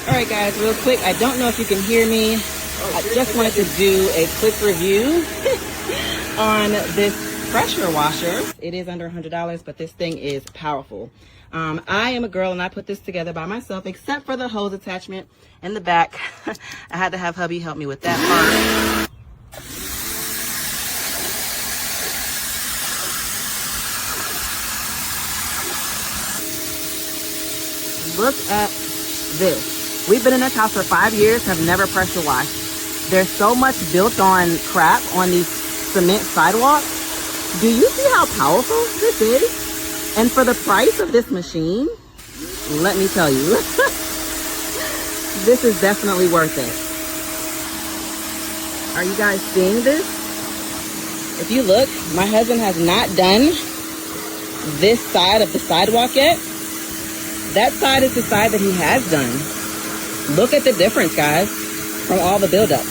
All right, guys, real quick. I don't know if you can hear me. I just wanted to do a quick review on this pressure washer. It is under $100, but this thing is powerful. I am a girl and I put this together by myself, except for the hose attachment in the back. I had to have hubby help me with that part. Look at this. We've been in this house for 5 years, have never pressure washed. There's so much built on crap on these cement sidewalks. Do you see how powerful this is? And for the price of this machine, let me tell you, this is definitely worth it. Are you guys seeing this? If you look, my husband has not done this side of the sidewalk yet. That side is the side that he has done. Look at the difference, guys, from all the buildup.